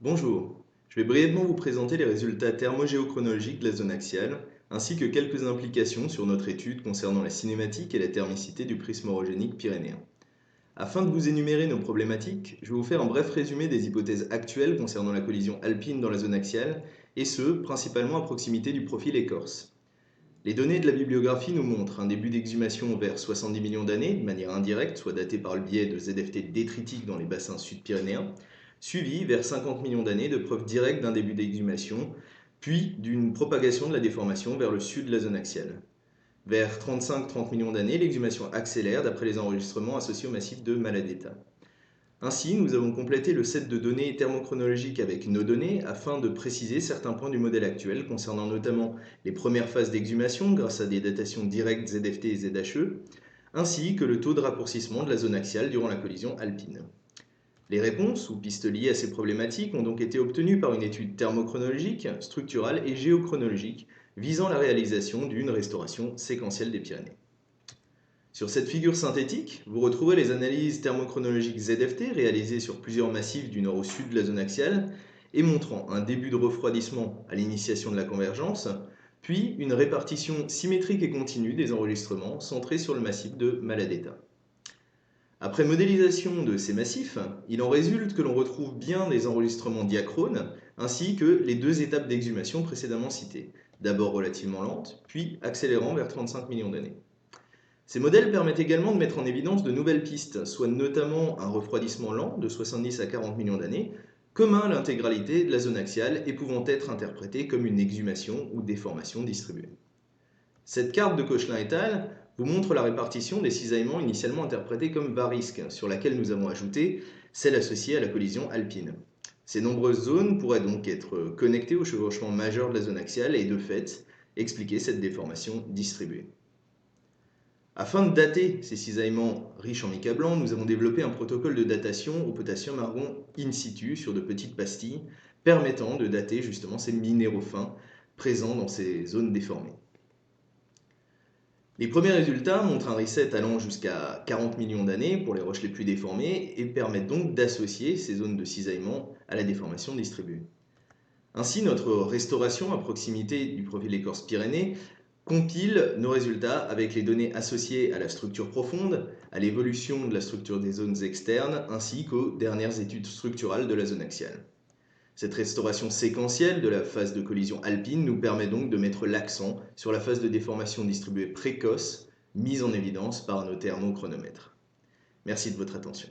Bonjour, je vais brièvement vous présenter les résultats thermogéochronologiques de la zone axiale, ainsi que quelques implications sur notre étude concernant la cinématique et la thermicité du prisme orogénique pyrénéen. Afin de vous énumérer nos problématiques, je vais vous faire un bref résumé des hypothèses actuelles concernant la collision alpine dans la zone axiale, et ce, principalement à proximité du profil écorce. Les données de la bibliographie nous montrent un début d'exhumation vers 70 millions d'années, de manière indirecte, soit datée par le biais de ZFT détritiques dans les bassins sud-pyrénéens, suivi vers 50 millions d'années de preuves directes d'un début d'exhumation, puis d'une propagation de la déformation vers le sud de la zone axiale. Vers 35-30 millions d'années, l'exhumation accélère d'après les enregistrements associés au massif de Maladeta. Ainsi, nous avons complété le set de données thermochronologiques avec nos données afin de préciser certains points du modèle actuel concernant notamment les premières phases d'exhumation grâce à des datations directes ZFT et ZHE, ainsi que le taux de raccourcissement de la zone axiale durant la collision alpine. Les réponses ou pistes liées à ces problématiques ont donc été obtenues par une étude thermochronologique, structurale et géochronologique visant la réalisation d'une restauration séquentielle des Pyrénées. Sur cette figure synthétique, vous retrouvez les analyses thermochronologiques ZFT réalisées sur plusieurs massifs du nord au sud de la zone axiale et montrant un début de refroidissement à l'initiation de la convergence, puis une répartition symétrique et continue des enregistrements centrés sur le massif de Maladeta. Après modélisation de ces massifs, il en résulte que l'on retrouve bien des enregistrements diachrones ainsi que les deux étapes d'exhumation précédemment citées, d'abord relativement lentes, puis accélérant vers 35 millions d'années. Ces modèles permettent également de mettre en évidence de nouvelles pistes, soit notamment un refroidissement lent de 70 à 40 millions d'années, commun à l'intégralité de la zone axiale et pouvant être interprété comme une exhumation ou déformation distribuée. Cette carte de Koechlin et al. Vous montre la répartition des cisaillements initialement interprétés comme varisques, sur laquelle nous avons ajouté celle associée à la collision alpine. Ces nombreuses zones pourraient donc être connectées au chevauchement majeur de la zone axiale et de fait expliquer cette déformation distribuée. Afin de dater ces cisaillements riches en mica blanc, nous avons développé un protocole de datation au potassium argon in situ sur de petites pastilles, permettant de dater justement ces minéraux fins présents dans ces zones déformées. Les premiers résultats montrent un reset allant jusqu'à 40 millions d'années pour les roches les plus déformées et permettent donc d'associer ces zones de cisaillement à la déformation distribuée. Ainsi, notre restauration à proximité du profil écorce pyrénées compile nos résultats avec les données associées à la structure profonde, à l'évolution de la structure des zones externes, ainsi qu'aux dernières études structurales de la zone axiale. Cette restauration séquentielle de la phase de collision alpine nous permet donc de mettre l'accent sur la phase de déformation distribuée précoce, mise en évidence par nos thermochronomètres. Merci de votre attention.